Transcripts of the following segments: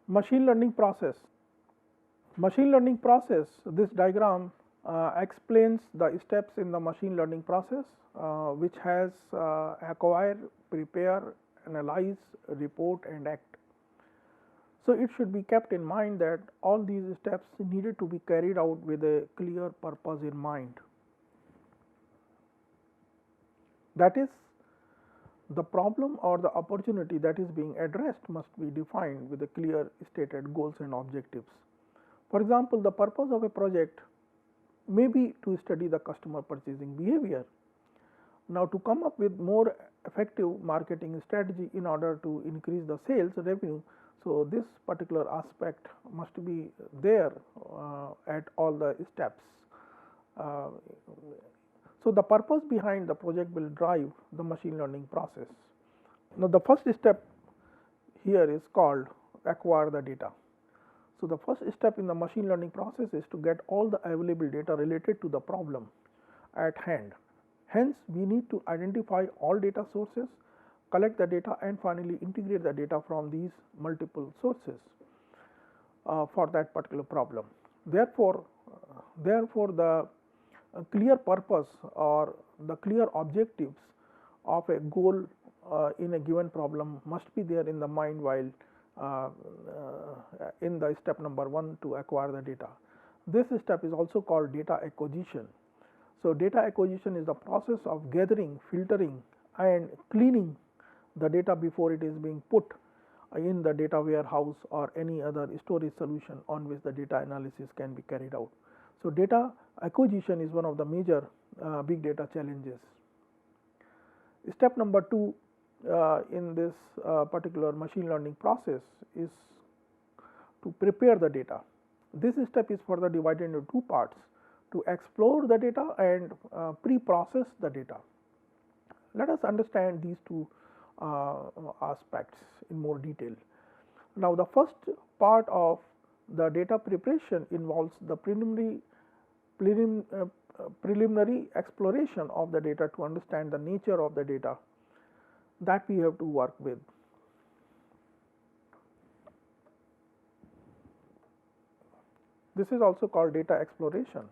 Machine learning process. Machine learning process, this diagram explains the steps in the machine learning process, which has acquire, prepare, analyze, report and act. So, it should be kept in mind that all these steps needed to be carried out with a clear purpose in mind. That is, the problem or the opportunity that is being addressed must be defined with a clear stated goals and objectives. For example, the purpose of a project may be to study the customer purchasing behavior. Now, to come up with more effective marketing strategy in order to increase the sales revenue, so this particular aspect must be there at all the steps. So, the purpose behind the project will drive the machine learning process. Now, the first step here is called acquire the data. So, the first step in the machine learning process is to get all the available data related to the problem at hand. Hence, we need to identify all data sources, collect the data and finally integrate the data from these multiple sources for that particular problem. Therefore, the clear purpose or the clear objectives of a goal in a given problem must be there in the mind while in the step number 1 to acquire the data. This step is also called data acquisition. So, data acquisition is the process of gathering, filtering and cleaning the data before it is being put in the data warehouse or any other storage solution on which the data analysis can be carried out. So, data acquisition is one of the major big data challenges. Step number 2 in this particular machine learning process is to prepare the data. This step is further divided into two parts: to explore the data and pre-process the data. Let us understand these two aspects in more detail. Now, the first part of the data preparation involves the preliminary exploration of the data to understand the nature of the data that we have to work with. This is also called data exploration.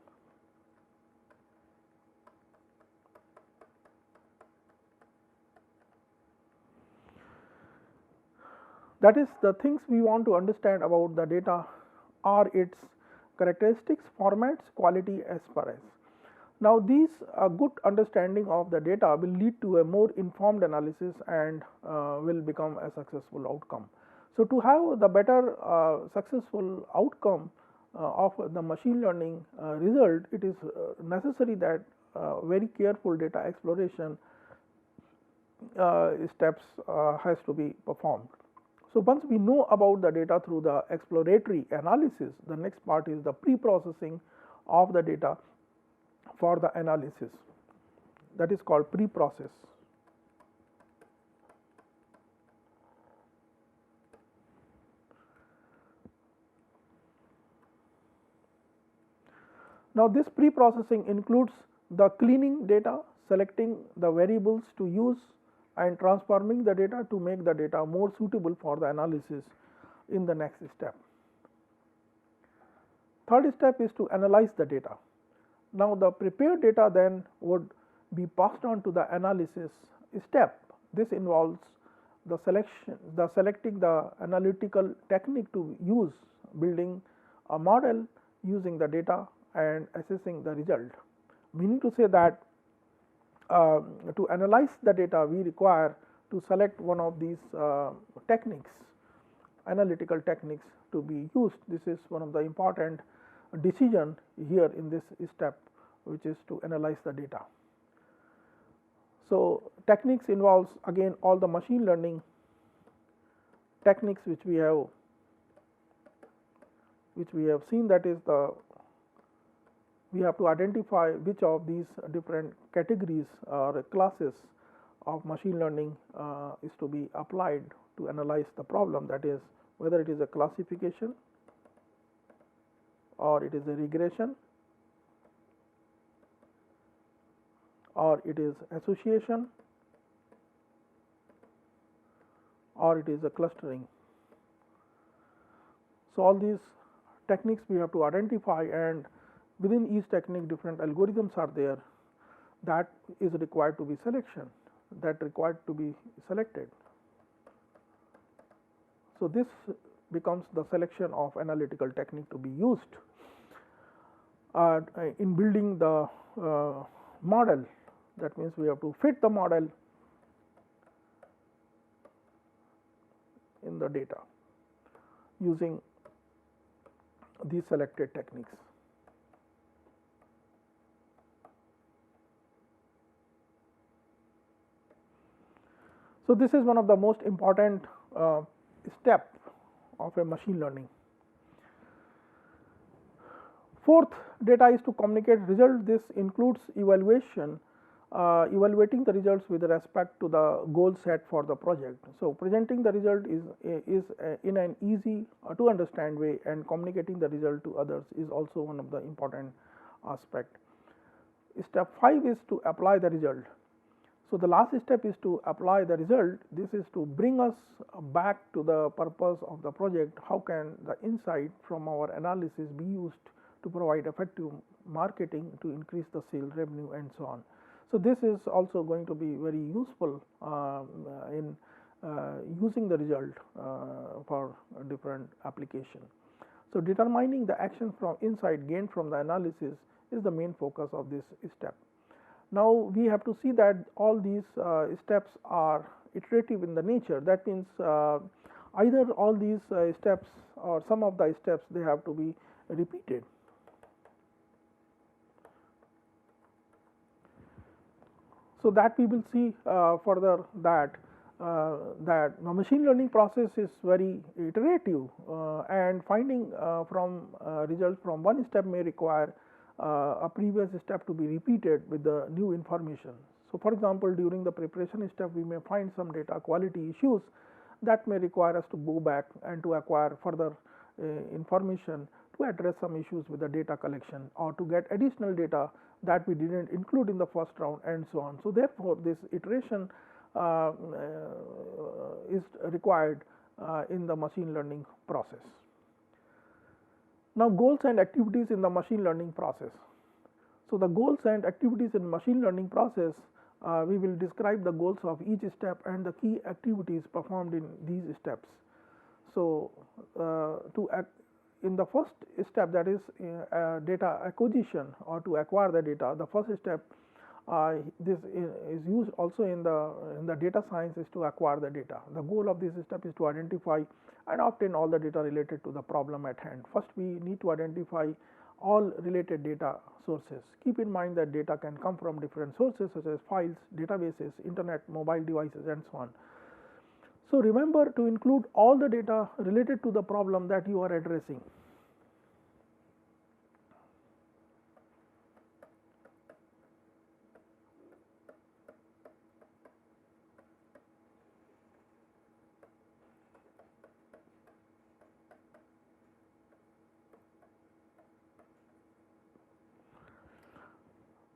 That is, the things we want to understand about the data are its characteristics, formats, quality, asperations. Now, these good understanding of the data will lead to a more informed analysis and will become a successful outcome. So, to have the better successful outcome of the machine learning result, it is necessary that very careful data exploration steps has to be performed. So, once we know about the data through the exploratory analysis, the next part is the pre-processing of the data for the analysis, that is called pre-process. Now, this pre-processing includes the cleaning data, selecting the variables to use and transforming the data to make the data more suitable for the analysis in the next step. Third step is to analyze the data. Now, the prepared data then would be passed on to the analysis step. This involves the selecting the analytical technique to use, building a model using the data and assessing the result. Meaning to say that to analyze the data, we require to select one of these techniques, analytical techniques to be used. This is one of the important decision here in this step, which is to analyze the data. So, techniques involves again all the machine learning techniques which we have seen, that is we have to identify which of these different categories or classes of machine learning is to be applied to analyze the problem, that is whether it is a classification, or it is a regression, or it is association, or it is a clustering. So, all these techniques we have to identify, and within each technique different algorithms are there that is required to be selected. So, this becomes the selection of analytical technique to be used in building the model. That means, we have to fit the model in the data using these selected techniques. So, this is one of the most important step of a machine learning. Fourth, data is to communicate result. This includes evaluating the results with respect to the goal set for the project. So, presenting the result is in an easy to understand way, and communicating the result to others is also one of the important aspect. Step 5 is to apply the result. So, the last step is to apply the result. This is to bring us back to the purpose of the project. How can the insight from our analysis be used to provide effective marketing to increase the sales revenue and so on. So, this is also going to be very useful in using the result for different application. So, determining the actions from insight gained from the analysis is the main focus of this step. Now, we have to see that all these steps are iterative in the nature. That means, either all these steps or some of the steps, they have to be repeated. So, that we will see further that the machine learning process is very iterative, and finding from results from one step may require a previous step to be repeated with the new information. So, for example, during the preparation step, we may find some data quality issues that may require us to go back and to acquire further information to address some issues with the data collection, or to get additional data that we did not include in the first round, and so on. So, therefore, this iteration is required in the machine learning process. Now, goals and activities in the machine learning process. So, the goals and activities in machine learning process, we will describe the goals of each step and the key activities performed in these steps. So, in the first step, that is data acquisition, or to acquire the data, the first step this is used also in the data science, is to acquire the data. The goal of this step is to identify and obtain all the data related to the problem at hand. First, we need to identify all related data sources. Keep in mind that data can come from different sources such as files, databases, internet, mobile devices, and so on. So, remember to include all the data related to the problem that you are addressing.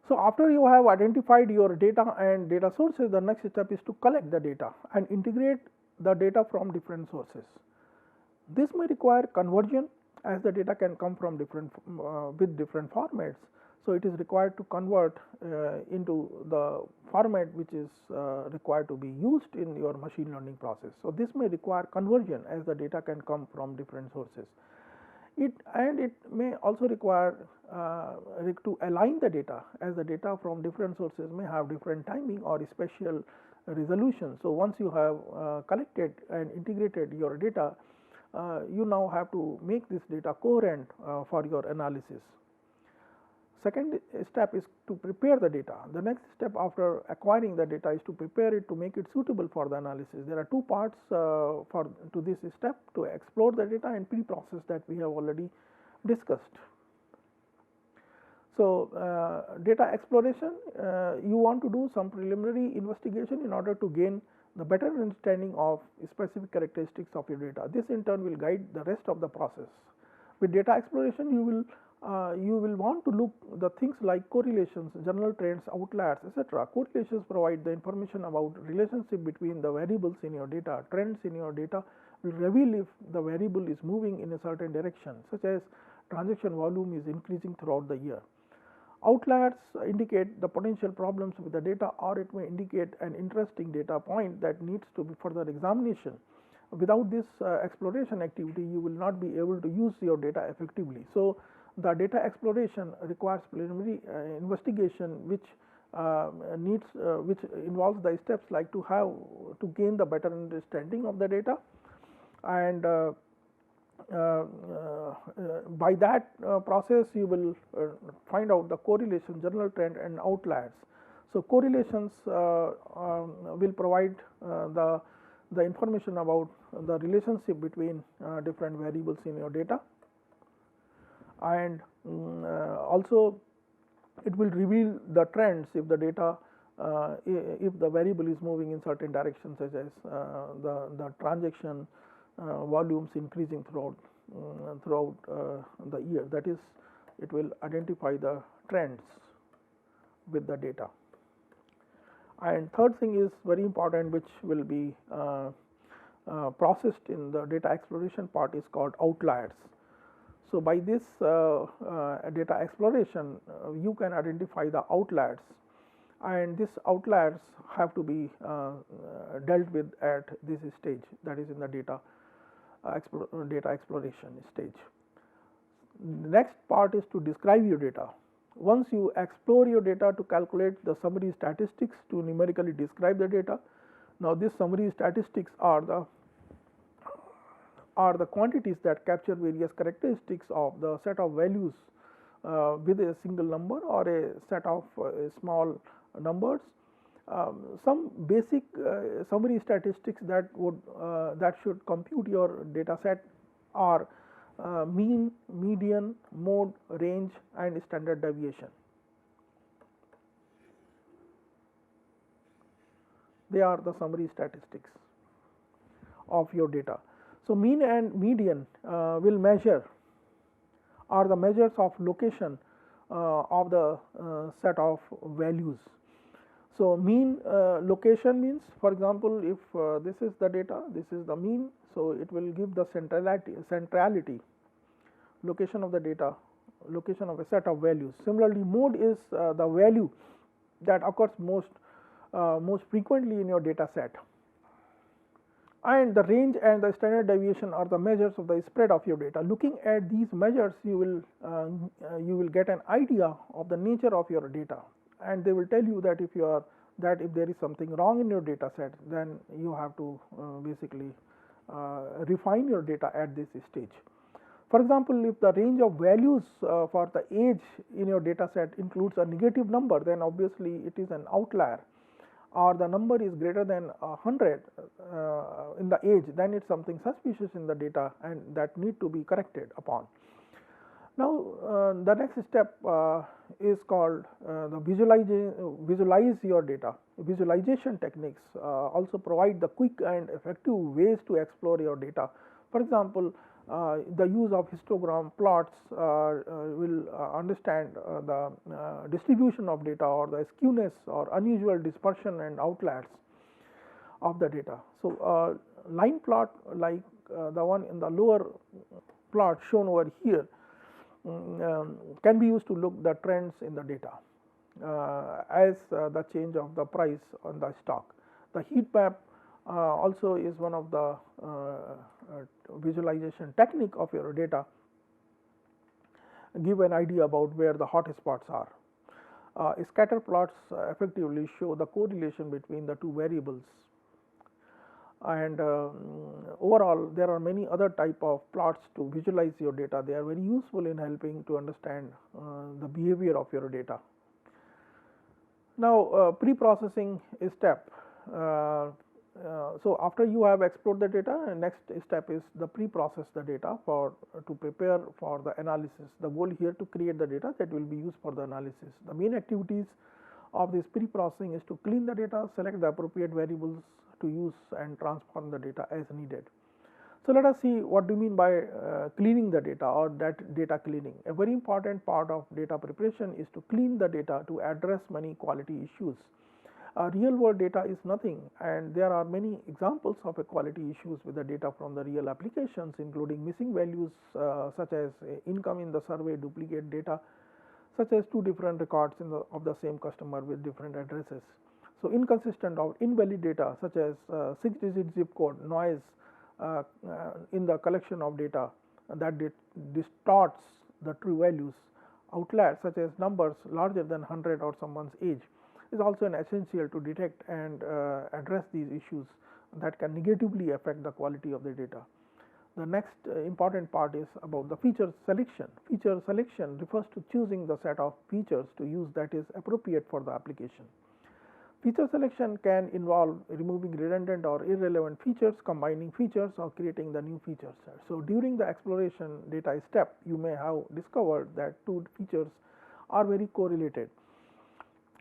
So, after you have identified your data and data sources, the next step is to collect the data and integrate the data from different sources. This may require conversion, as the data can come from different formats. So, it is required to convert into the format which is required to be used in your machine learning process. So, this may require conversion, as the data can come from different sources. It may also require to align the data, as the data from different sources may have different timing or spatial resolution. So, once you have collected and integrated your data, you now have to make this data coherent for your analysis. Second step is to prepare the data. The next step after acquiring the data is to prepare it, to make it suitable for the analysis. There are two parts to this step: to explore the data and pre-process, that we have already discussed. So, data exploration, you want to do some preliminary investigation in order to gain the better understanding of specific characteristics of your data. This in turn will guide the rest of the process. With data exploration, you will want to look the things like correlations, general trends, outliers, etc. Correlations provide the information about relationship between the variables in your data. Trends in your data will reveal if the variable is moving in a certain direction, such as transaction volume is increasing throughout the year. Outliers indicate the potential problems with the data, or it may indicate an interesting data point that needs to be further examination. Without this exploration activity, you will not be able to use your data effectively. So, the data exploration requires preliminary investigation, which which involves the steps like to gain the better understanding of the data, and by that process you will find out the correlation, general trend, and outliers. So, correlations will provide the information about the relationship between different variables in your data, and also it will reveal the trends if the data if the variable is moving in certain directions, such as the transaction volumes increasing throughout the year. That is, it will identify the trends with the data. And third thing is very important, which will be processed in the data exploration part, is called outliers. So, by this data exploration, you can identify the outliers, and these outliers have to be dealt with at this stage, that is in the data exploration stage. The next part is to describe your data. Once you explore your data to calculate the summary statistics to numerically describe the data. Now, these summary statistics are the quantities that capture various characteristics of the set of values with a single number or a set of small numbers. Some basic summary statistics that should compute your data set are mean, median, mode, range, and standard deviation. They are the summary statistics of your data. So, mean and median will measure are the measures of location of the set of values. So, mean location means, for example, if this is the data, this is the mean. So, it will give the centrality, location of the data, location of a set of values. Similarly, mode is the value that occurs most frequently in your data set, and the range and the standard deviation are the measures of the spread of your data. Looking at these measures, you will get an idea of the nature of your data, and they will tell you that if there is something wrong in your data set, then you have to basically refine your data at this stage. For example, if the range of values for the age in your data set includes a negative number, then obviously it is an outlier, or the number is greater than 100 in the age, then it's something suspicious in the data, and that need to be corrected upon. Now, the next step is called the visualize your data. Visualization techniques also provide the quick and effective ways to explore your data. For example, the use of histogram plots will understand the distribution of data, or the skewness or unusual dispersion and outliers of the data. So, line plot like the one in the lower plot shown over here can be used to look the trends in the data as the change of the price on the stock. The heat map also is one of the visualization technique of your data, give an idea about where the hot spots are. Scatter plots effectively show the correlation between the two variables, and overall there are many other type of plots to visualize your data. They are very useful in helping to understand the behavior of your data. Now, pre-processing step. So, after you have explored the data, next step is the pre-process the data to prepare for the analysis. The goal here to create the data that will be used for the analysis. The main activities of this pre-processing is to clean the data, select the appropriate variables to use, and transform the data as needed. So, let us see what do you mean by cleaning the data or that data cleaning. A very important part of data preparation is to clean the data to address many quality issues. Real world data is nothing, and there are many examples of quality issues with the data from the real applications, including missing values such as income in the survey, duplicate data such as two different records of the same customer with different addresses. So, inconsistent or invalid data such as 6-digit zip code, noise in the collection of data that distorts the true values, outliers such as numbers larger than 100 or someone's age is also an essential to detect and address these issues that can negatively affect the quality of the data. The next important part is about the feature selection. Feature selection refers to choosing the set of features to use that is appropriate for the application. Feature selection can involve removing redundant or irrelevant features, combining features, or creating the new features. So, during the exploration data step, you may have discovered that two features are very correlated.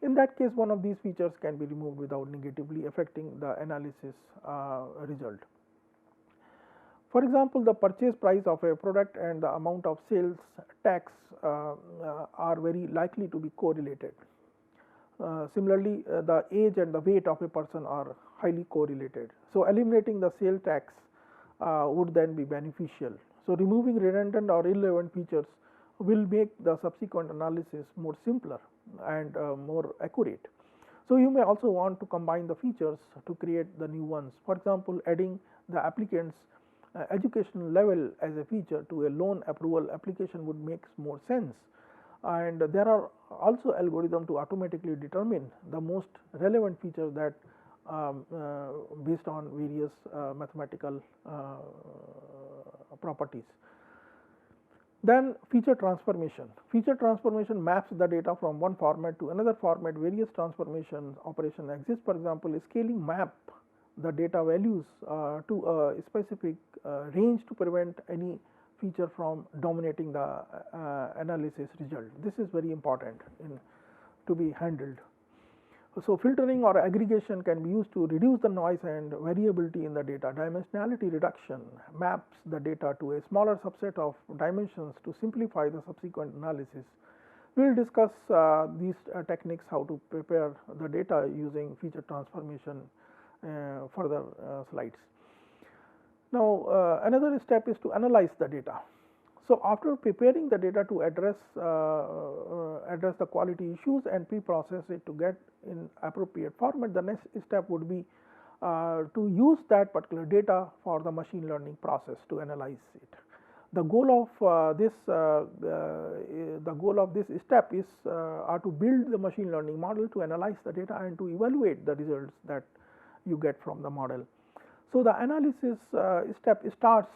In that case, one of these features can be removed without negatively affecting the analysis result. For example, the purchase price of a product and the amount of sales tax are very likely to be correlated. Similarly, the age and the weight of a person are highly correlated. So, eliminating the sales tax would then be beneficial. So, removing redundant or irrelevant features will make the subsequent analysis more simpler and more accurate. So, you may also want to combine the features to create the new ones. For example, adding the applicant's educational level as a feature to a loan approval application would make more sense. And there are also algorithms to automatically determine the most relevant features that based on various mathematical properties. Then feature transformation. Feature transformation maps the data from one format to another format. Various transformation operations exist. For example, scaling map the data values to a specific range to prevent any feature from dominating the analysis result. This is very important to be handled. So, filtering or aggregation can be used to reduce the noise and variability in the data. Dimensionality reduction maps the data to a smaller subset of dimensions to simplify the subsequent analysis. We will discuss these techniques, how to prepare the data using feature transformation further slides. Now, another step is to analyze the data. So, after preparing the data to address the quality issues and pre-process it to get in appropriate format, the next step would be to use that particular data for the machine learning process to analyze it. The goal of this step is to build the machine learning model to analyze the data and to evaluate the results that you get from the model. So, the analysis step starts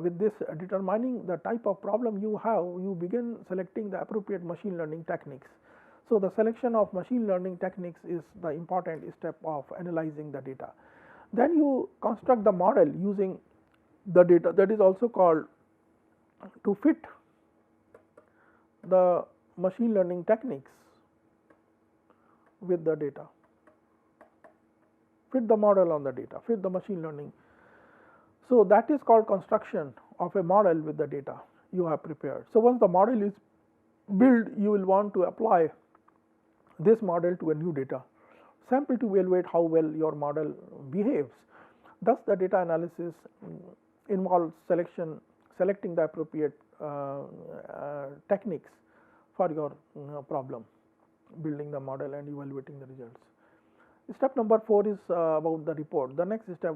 with this determining the type of problem you have. You begin selecting the appropriate machine learning techniques. So, the selection of machine learning techniques is the important step of analyzing the data. Then you construct the model using the data, that is also called to fit the machine learning techniques with the data. Fit the model on the data, fit the machine learning. So, that is called construction of a model with the data you have prepared. So, once the model is built, you will want to apply this model to a new data sample to evaluate how well your model behaves. Thus, the data analysis involves selecting the appropriate techniques for your problem, building the model and evaluating the results. Step number 4 is about the report. The next step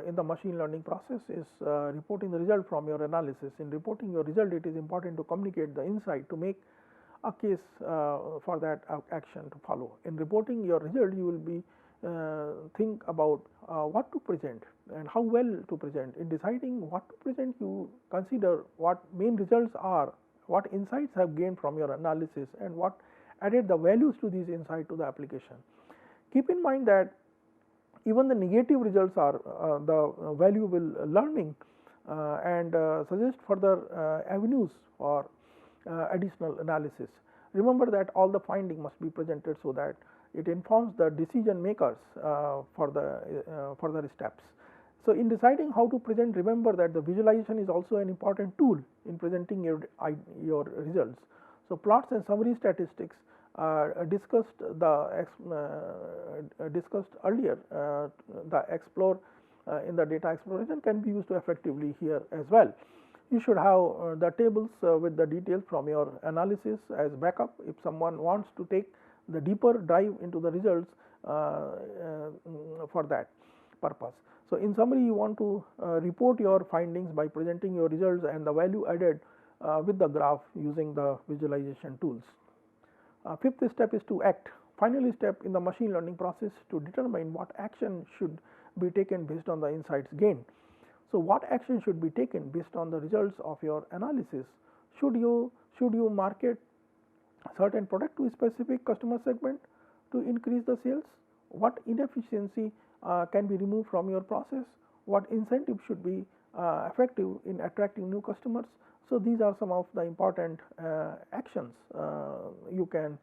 in the machine learning process is reporting the result from your analysis. In reporting your result, it is important to communicate the insight to make a case for that action to follow. In reporting your result, you will be think about what to present and how well to present. In deciding what to present, you consider what main results are, what insights have gained from your analysis, and what added the values to these insights to the application. Keep in mind that even the negative results are the valuable learning and suggest further avenues for additional analysis. Remember that all the finding must be presented so that it informs the decision makers for the further steps. So, in deciding how to present, remember that the visualization is also an important tool in presenting your results. So, plots and summary statistics discussed earlier. The explore in the data exploration can be used effectively here as well. You should have the tables with the details from your analysis as backup if someone wants to take the deeper dive into the results for that purpose. So, in summary, you want to report your findings by presenting your results and the value added with the graph using the visualization tools. Fifth step is to act. Final step in the machine learning process to determine what action should be taken based on the insights gained. So, what action should be taken based on the results of your analysis? Should you market certain product to a specific customer segment to increase the sales? What inefficiency can be removed from your process? What incentive should be effective in attracting new customers? So, these are some of the important actions you can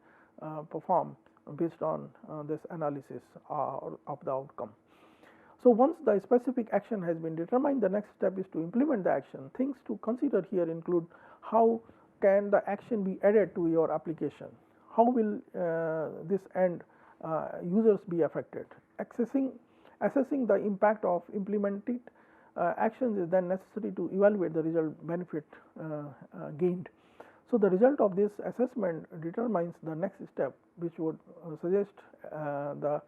perform based on this analysis of the outcome. So, once the specific action has been determined, the next step is to implement the action. Things to consider here include how can the action be added to your application, how will this end users be affected. Assessing the impact of implemented actions is then necessary to evaluate the result benefit gained. So, the result of this assessment determines the next step, which would suggest the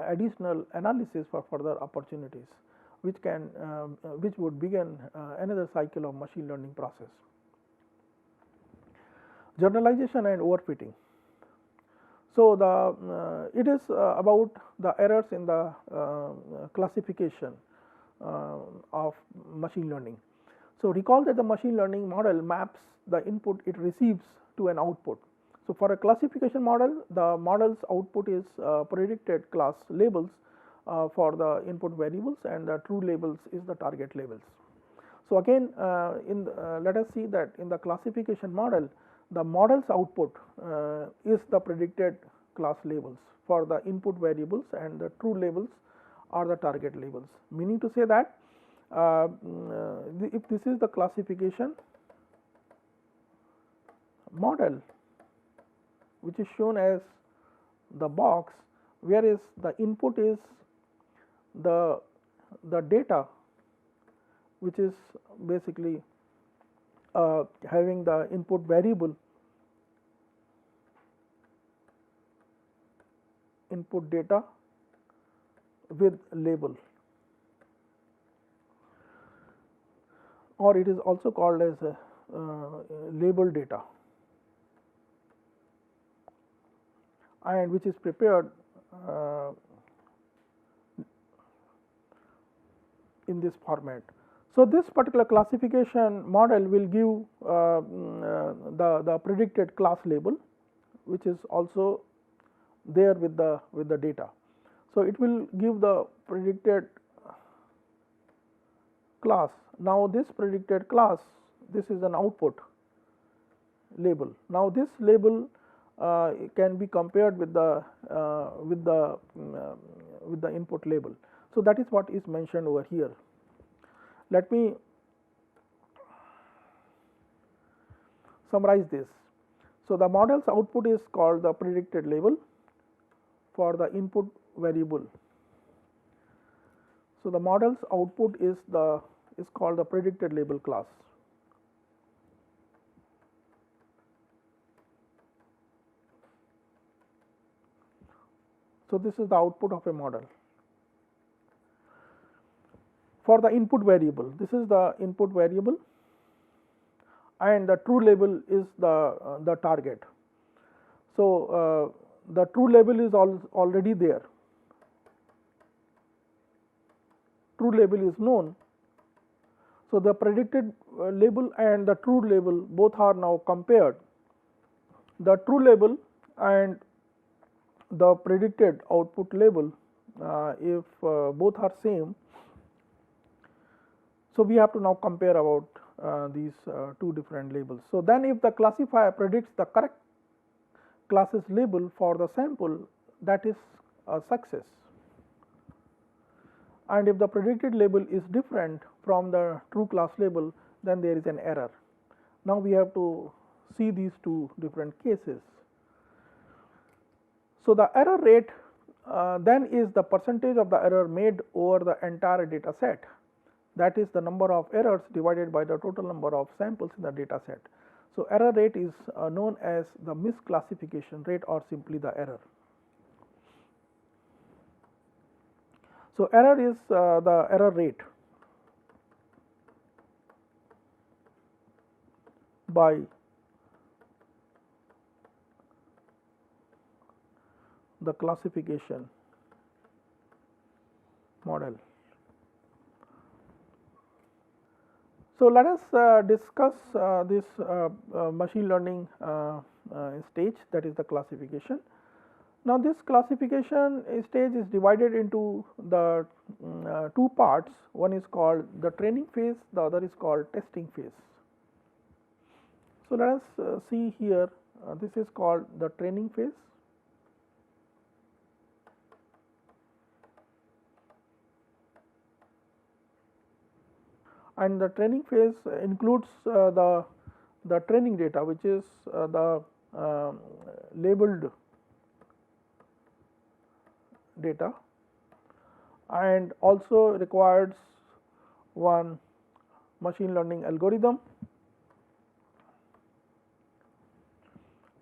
additional analysis for further opportunities, which would begin another cycle of machine learning process. Generalization and overfitting. So, it is about the errors in the classification of machine learning. So, recall that the machine learning model maps the input it receives to an output. So, for a classification model, the model's output is predicted class labels for the input variables, and the true labels is the target labels. So, again let us see that in the classification model, the model's output is the predicted class labels for the input variables, and the true labels are the target labels, meaning to say that if this is the classification model, which is shown as the box, whereas the input is the data, which is basically having the input variable, input data with label, or it is also called as label data, and which is prepared in this format. So, this particular classification model will give the predicted class label, which is also there with the data. So, it will give the predicted class. Now, this predicted class, this is an output label. Now, this label can be compared with the input label. So, that is what is mentioned over here. Let me summarize this. So, the model's output is called the predicted label for the input variable. So, the model's output is called the predicted label class. So, this is the output of a model. For the input variable, this is the input variable, and the true label is the target. So, the true label is already there. True label is known. So, the predicted label and the true label both are now compared. The true label and the predicted output label, if both are same, so we have to now compare about these two different labels. So, then if the classifier predicts the correct classes label for the sample, that is a success. and if the predicted label is different from the true class label, then there is an error. Now we have to see these two different cases. So the error rate then is the percentage of the error made over the entire data set, that is the number of errors divided by the total number of samples in the data set. So error rate is known as the misclassification rate or simply the error. So error is the error rate by the classification model. So let us discuss this machine learning stage, that is the classification. Now this classification stage is divided into the two parts. One is called the training phase, the other is called testing phase. So let us see here, this is called the training phase. And the training phase includes the training data, which is the labeled data, and also requires one machine learning algorithm.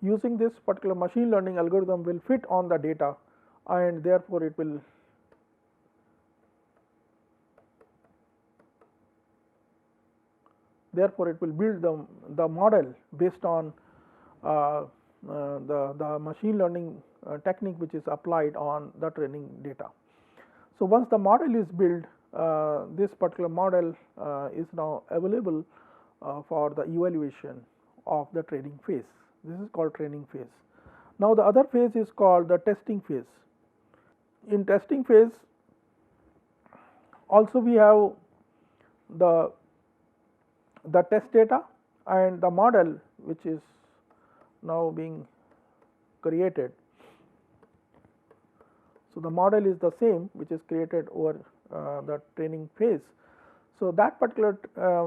Using this particular machine learning algorithm will fit on the data, and therefore it will build the model based on the machine learning technique which is applied on the training data. So once the model is built, this particular model is now available for the evaluation of the training phase. This is called training phase. Now the other phase is called the testing phase. In testing phase also we have the test data and the model which is now being created. So the model is the same which is created over the training phase. So that particular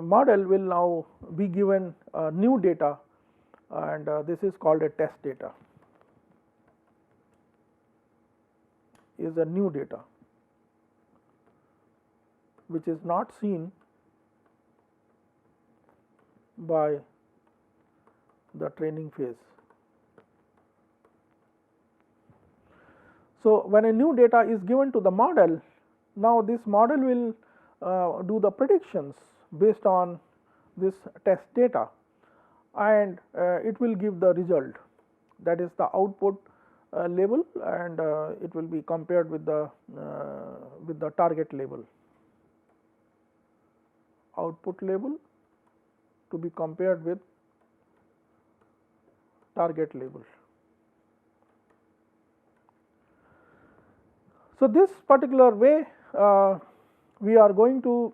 model will now be given new data, and this is called a test data, is a new data which is not seen by the training phase. So when a new data is given to the model, now this model will do the predictions based on this test data, and it will give the result, that is the output label, and it will be compared with the target label, output label to be compared with target label. So this particular way we are going to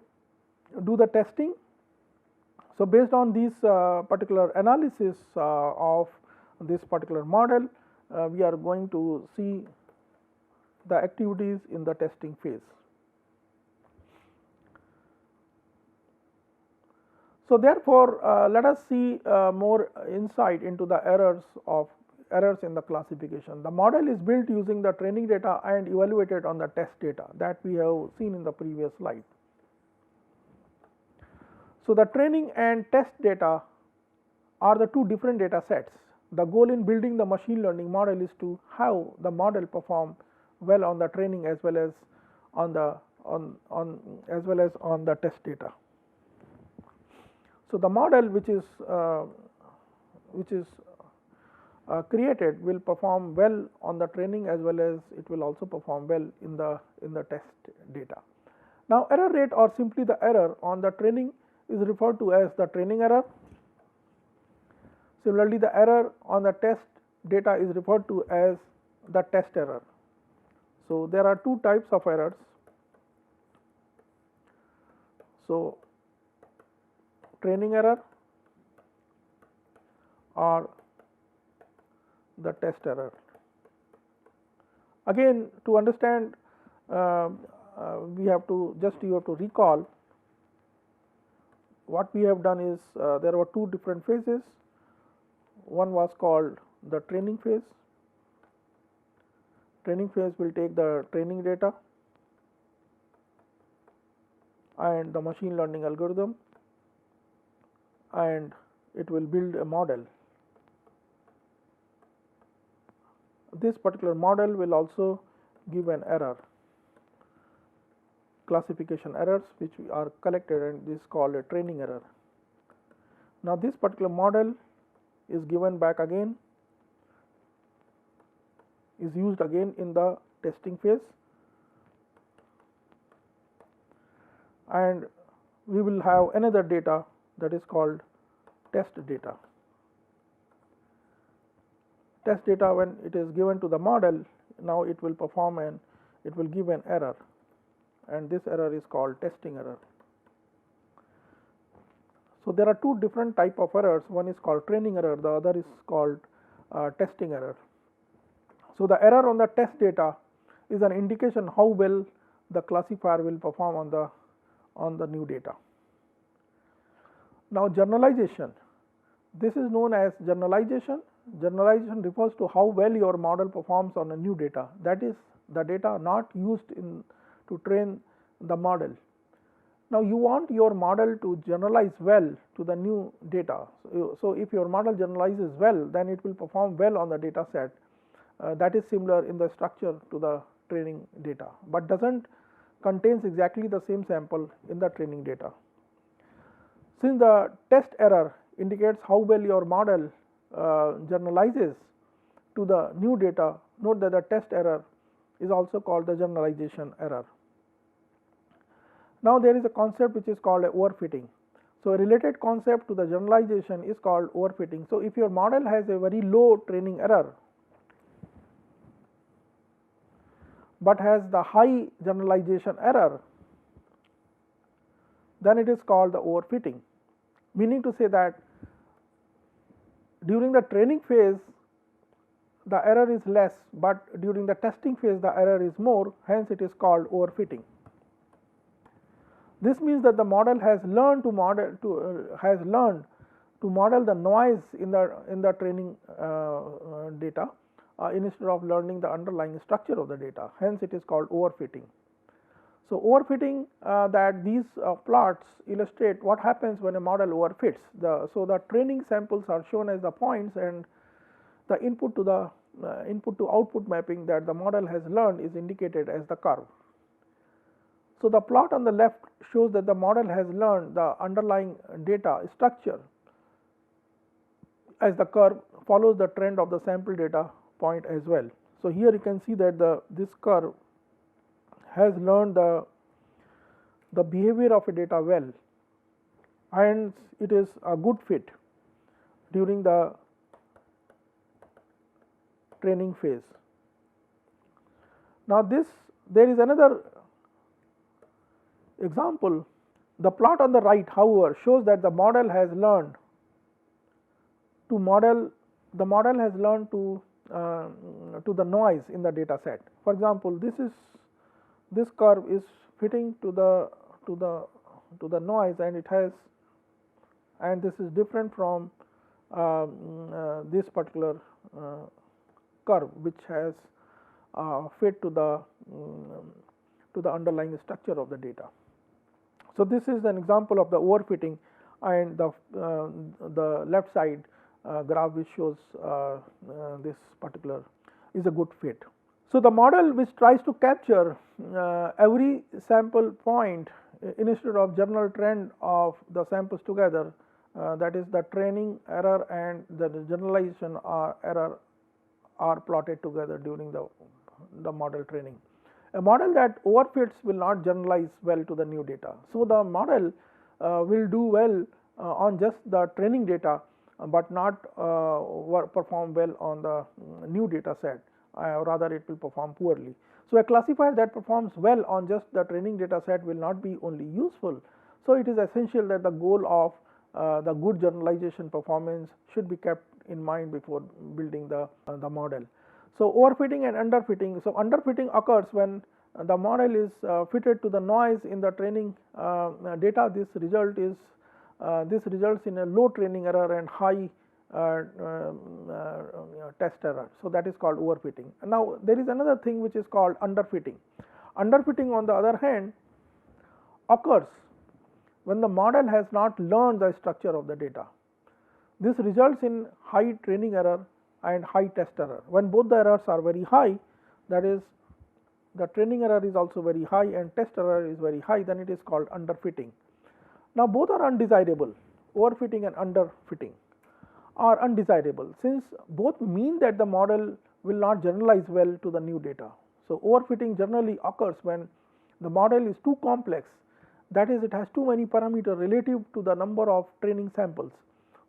do the testing. So based on these particular analysis of this particular model, we are going to see the activities in the testing phase. So therefore let us see more insight into the errors in the classification. The model is built using the training data and evaluated on the test data that we have seen in the previous slide. So the training and test data are the two different data sets. The goal in building the machine learning model is to have the model perform well on the training as well as on the test data. So the model which is created will perform well on the training as well as it will also perform well in the test data. Now error rate or simply the error on the training is referred to as the training error. Similarly, the error on the test data is referred to as the test error. So there are two types of errors. So training error or the test error. Again, to understand we have to you have to recall what we have done is there were two different phases. One was called the training phase. Training phase will take the training data and the machine learning algorithm, and it will build a model. This particular model will also give an error, classification errors which are collected, and this is called a training error. Now, this particular model is given back again, is used again in the testing phase, and we will have another data that is called test data. Test data, when it is given to the model, now it will perform and it will give an error, and this error is called testing error. So, there are two different type of errors. One is called training error, the other is called testing error. So, the error on the test data is an indication how well the classifier will perform on the new data. Now, generalization. This is known as generalization. Generalization refers to how well your model performs on a new data, that is the data not used to train the model. Now, you want your model to generalize well to the new data. So, if your model generalizes well, then it will perform well on the data set that is similar in the structure to the training data, but does not contains exactly the same sample in the training data. Since the test error indicates how well your model generalizes to the new data, note that the test error is also called the generalization error. Now, there is a concept which is called overfitting. So, a related concept to the generalization is called overfitting. So, if your model has a very low training error but has the high generalization error, then it is called the overfitting, meaning to say that during the training phase the error is less, but during the testing phase the error is more, hence it is called overfitting. This means that the model has learned to model the noise in the training data instead of learning the underlying structure of the data, hence it is called overfitting. So, overfitting, that these plots illustrate what happens when a model overfits. So, the training samples are shown as the points, and the input to output mapping that the model has learned is indicated as the curve. So, the plot on the left shows that the model has learned the underlying data structure, as the curve follows the trend of the sample data point as well. So, here you can see that this curve has learned the behavior of a data well, and it is a good fit during the training phase. Now, there is another example. The plot on the right, however, shows that the model has learned to the noise in the data set. For example, this curve is fitting to the noise, and this is different from this particular curve which has fit to the underlying structure of the data. So, this is an example of the overfitting, and the left side graph which shows this particular is a good fit. So, the model which tries to capture every sample point instead of general trend of the samples together, that is the training error and the generalization error are plotted together during the model training. A model that overfits will not generalize well to the new data. So, the model will do well on just the training data, but not perform well on the new data set, rather it will perform poorly. So, a classifier that performs well on just the training data set will not be only useful. So, it is essential that the goal of the good generalization performance should be kept in mind before building the model. So, overfitting and underfitting. So, underfitting occurs when the model is fitted to the noise in the training data, this results in a low training error and high test error. So, that is called overfitting. Now, there is another thing which is called underfitting. Underfitting, on the other hand, occurs when the model has not learned the structure of the data. This results in high training error and high test error. When both the errors are very high, that is, the training error is also very high and test error is very high, then it is called underfitting. Now, both are undesirable. Overfitting and underfitting are undesirable, since both mean that the model will not generalize well to the new data. So, overfitting generally occurs when the model is too complex, that is, it has too many parameters relative to the number of training samples.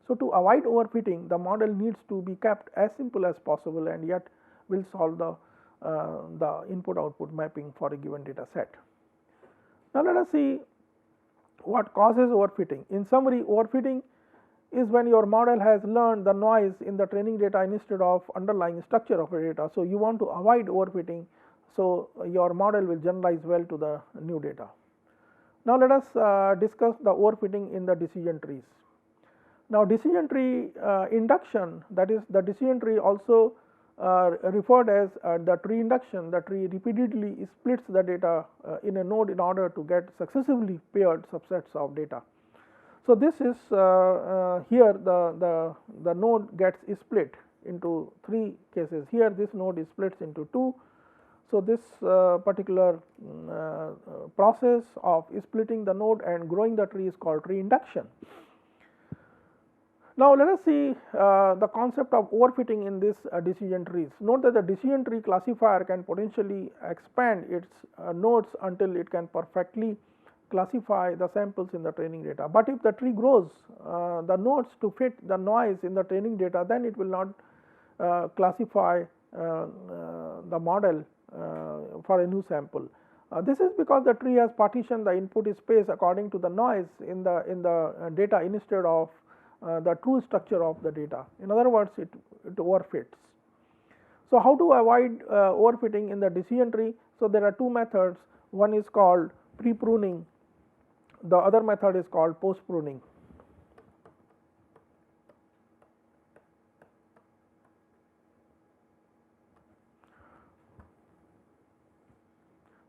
So, to avoid overfitting, the model needs to be kept as simple as possible and yet will solve the input output mapping for a given data set. Now, let us see what causes overfitting. In summary, overfitting is when your model has learned the noise in the training data instead of underlying structure of the data. So, you want to avoid overfitting, so your model will generalize well to the new data. Now, let us discuss the overfitting in the decision trees. Now, decision tree induction, that is, the decision tree also referred as the tree induction. The tree repeatedly splits the data in a node in order to get successively paired subsets of data. So, this is here the node gets split into 3 cases. Here this node is splits into 2. So, this particular process of splitting the node and growing the tree is called tree induction. Now, let us see the concept of overfitting in this decision trees. Note that the decision tree classifier can potentially expand its nodes until it can perfectly classify the samples in the training data. But if the tree grows the nodes to fit the noise in the training data, then it will not classify the model for a new sample. This is because the tree has partitioned the input space according to the noise in the data instead of the true structure of the data. In other words, it overfits. So, how to avoid overfitting in the decision tree? So, there are 2 methods. One is called pre-pruning, the other method is called post-pruning.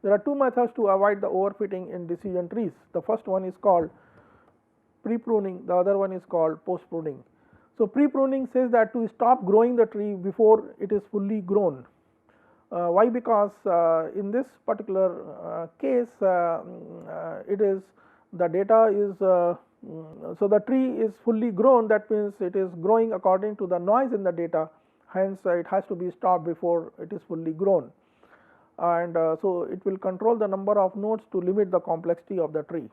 There are 2 methods to avoid the overfitting in decision trees. The first one is called pre-pruning, the other one is called post-pruning. So, pre-pruning says that to stop growing the tree before it is fully grown. Why? Because in this particular case, it is the data is so the tree is fully grown, that means it is growing according to the noise in the data, hence it has to be stopped before it is fully grown, and so it will control the number of nodes to limit the complexity of the tree.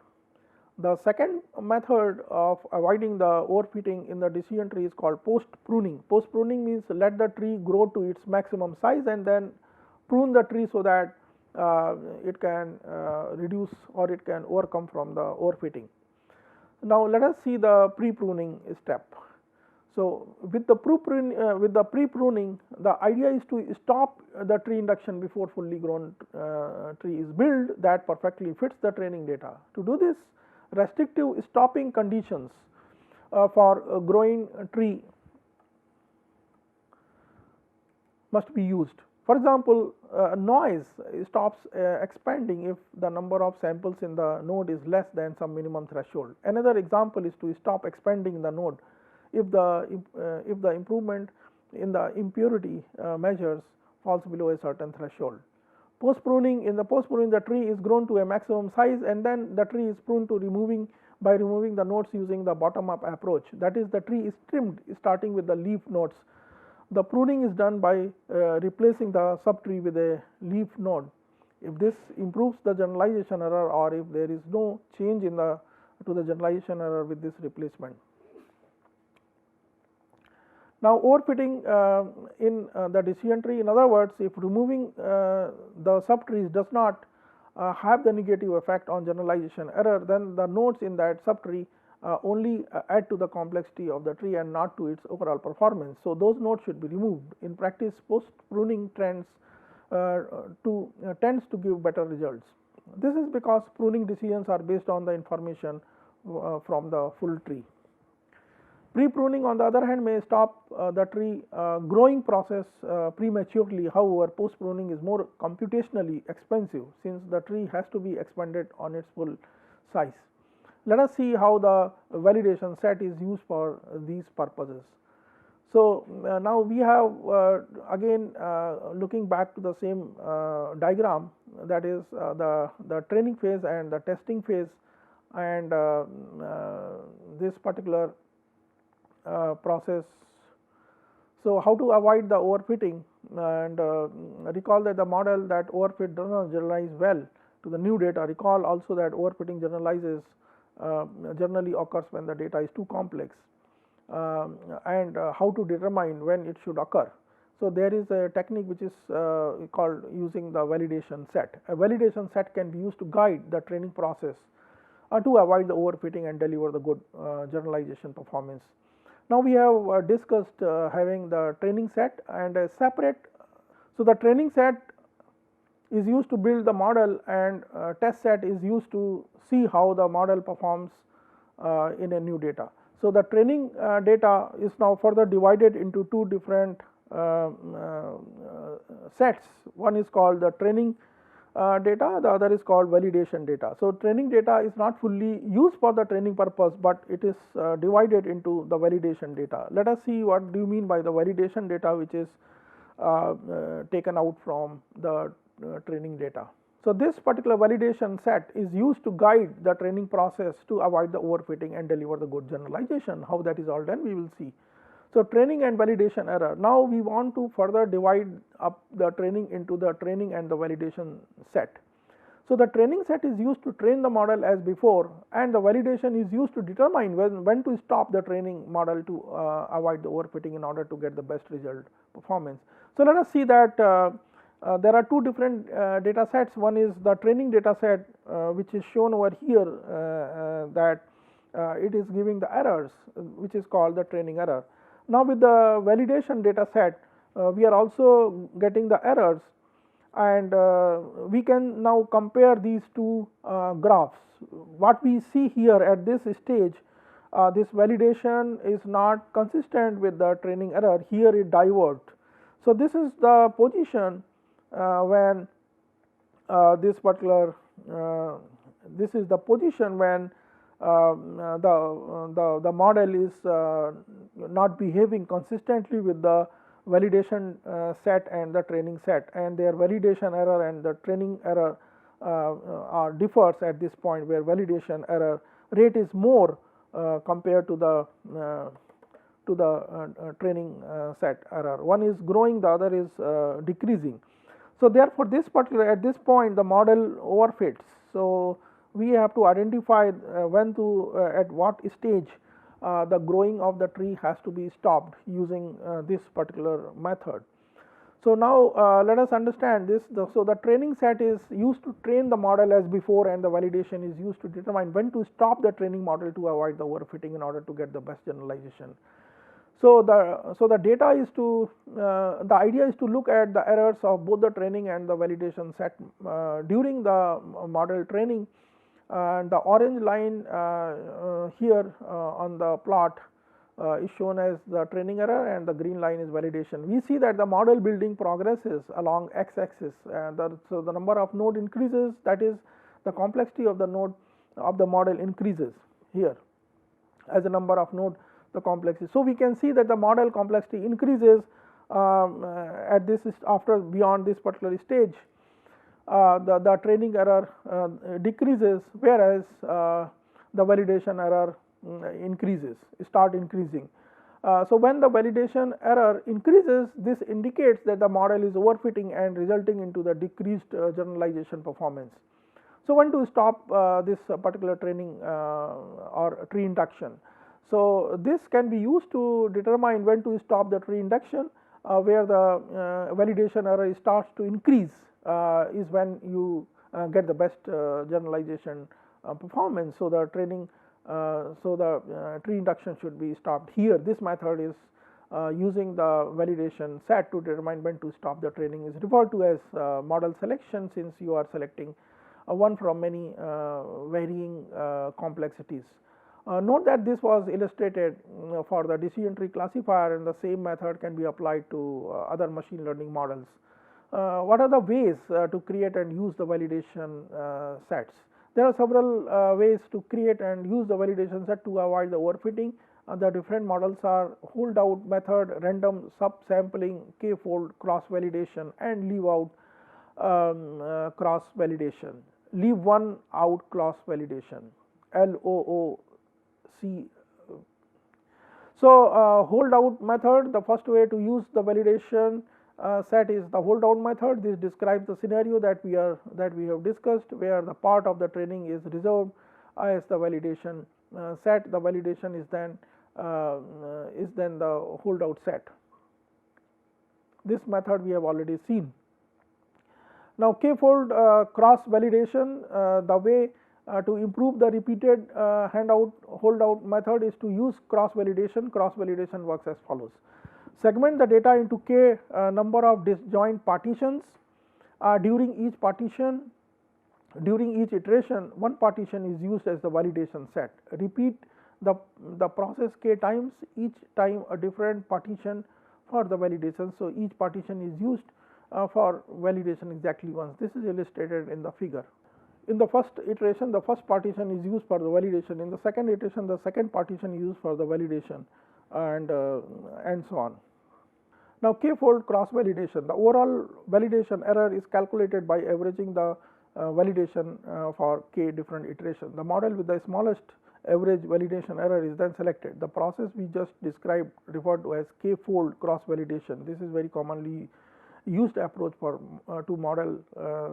The second method of avoiding the overfitting in the decision tree is called post-pruning. Post-pruning means let the tree grow to its maximum size and then prune the tree so that it can reduce or it can overcome from the overfitting. Now, let us see the pre-pruning step. So, with the pre-pruning, the idea is to stop the tree induction before fully grown tree is built that perfectly fits the training data. To do this, restrictive stopping conditions for a growing tree must be used. For example, noise stops expanding if the number of samples in the node is less than some minimum threshold. Another example is to stop expanding the node if the improvement in the impurity measures falls below a certain threshold. Post-pruning, in the post-pruning, the tree is grown to a maximum size and then the tree is pruned to removing the nodes using the bottom-up approach. That is, the tree is trimmed starting with the leaf nodes. The pruning is done by replacing the subtree with a leaf node. If this improves the generalization error or if there is no change in to the generalization error with this replacement. Now, overfitting in the decision tree, in other words, if removing the subtrees does not have the negative effect on generalization error, then the nodes in that subtree only add to the complexity of the tree and not to its overall performance. So, those nodes should be removed. In practice, post-pruning trends tends to give better results. This is because pruning decisions are based on the information from the full tree. Pre-pruning, on the other hand, may stop the tree growing process prematurely. However, post-pruning is more computationally expensive since the tree has to be expanded on its full size. Let us see how the validation set is used for these purposes. So, now we have again looking back to the same diagram, that is the training phase and the testing phase, and this particular process. So, how to avoid the overfitting, and recall that the model that overfit does not generalize well to the new data. Recall also that overfitting generalizes generally occurs when the data is too complex, and how to determine when it should occur. So, there is a technique which is called using the validation set. A validation set can be used to guide the training process to avoid the overfitting and deliver the good generalization performance. Now, we have discussed having the training set and a separate. So, the training set is used to build the model, and test set is used to see how the model performs in a new data. So, the training data is now further divided into two different sets. One is called the training data, the other is called validation data. So, training data is not fully used for the training purpose, but it is divided into the validation data. Let us see what do you mean by the validation data, which is taken out from the training data. So, this particular validation set is used to guide the training process to avoid the overfitting and deliver the good generalization. How that is all done, we will see. So, training and validation error. Now, we want to further divide up the training into the training and the validation set. So, the training set is used to train the model as before, and the validation is used to determine when to stop the training model to avoid the overfitting in order to get the best result performance. So, let us see that there are two different data sets. One is the training data set, which is shown over here, that it is giving the errors, which is called the training error. Now, with the validation data set, we are also getting the errors, and we can now compare these two graphs. What we see here at this stage, this validation is not consistent with the training error. Here it diverged. So, this is the position when this particular this is the position when the model is not behaving consistently with the validation set and the training set, and their validation error and the training error differs at this point, where validation error rate is more compared to the training set error. One is growing, the other is decreasing. So, therefore, this particular at this point the model overfits. So, we have to identify when to at what stage the growing of the tree has to be stopped using this particular method. So, now let us understand this. So, the training set is used to train the model as before, and the validation is used to determine when to stop the training model to avoid the overfitting in order to get the best generalization. So, the data is to the idea is to look at the errors of both the training and the validation set during the model training, and the orange line here on the plot is shown as the training error, and the green line is validation. We see that the model building progresses along x-axis, so the number of node increases, that is the complexity of the node of the model increases here as the number of node the complexity. So, we can see that the model complexity increases at this after beyond this particular stage. The training error decreases, whereas the validation error increases, start increasing. So, when the validation error increases, this indicates that the model is overfitting and resulting into the decreased generalization performance. So, when to stop this particular training or tree induction. So, this can be used to determine when to stop the tree induction, where the validation error starts to increase is when you get the best generalization performance. So, the training tree induction should be stopped here. This method is using the validation set to determine when to stop the training is referred to as model selection, since you are selecting one from many varying complexities. Note that this was illustrated for the decision tree classifier, and the same method can be applied to other machine learning models. What are the ways to create and use the validation sets? There are several ways to create and use the validation set to avoid the overfitting. The different models are holdout method, random subsampling, k-fold cross validation, and leave out cross validation, leave one out cross validation, LOOC. So, holdout method, the first way to use the validation set is the holdout method. This describes the scenario that we have discussed, where the part of the training is reserved as the validation set. The validation is then the holdout set. This method we have already seen. Now, k-fold cross validation, the way to improve the repeated holdout method is to use cross validation. Cross validation works as follows: segment the data into k number of disjoint partitions. During each iteration, one partition is used as the validation set. Repeat the process k times, each time a different partition for the validation. So, each partition is used for validation exactly once. This is illustrated in the figure. In the first iteration, the first partition is used for the validation. In the second iteration, the second partition is used for the validation, and so on. Now, k-fold cross validation. The overall validation error is calculated by averaging the validation for k different iterations. The model with the smallest average validation error is then selected. The process we just described, referred to as k-fold cross validation. This is very commonly used approach for to model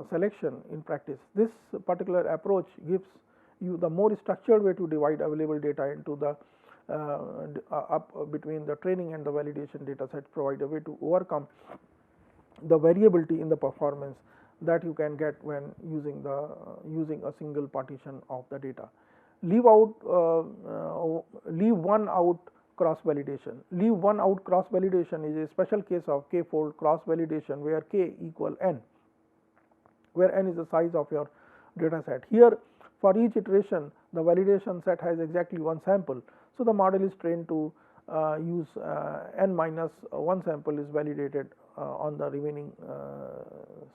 selection in practice. This particular approach gives you the more structured way to divide available data into the up between the training and the validation data sets, provide a way to overcome the variability in the performance that you can get when using a single partition of the data. Leave one out cross validation. Leave one out cross validation is a special case of k-fold cross validation, where k equal n, where n is the size of your data set. Here, for each iteration, the validation set has exactly one sample. So, the model is trained to use n minus one sample is validated on the remaining.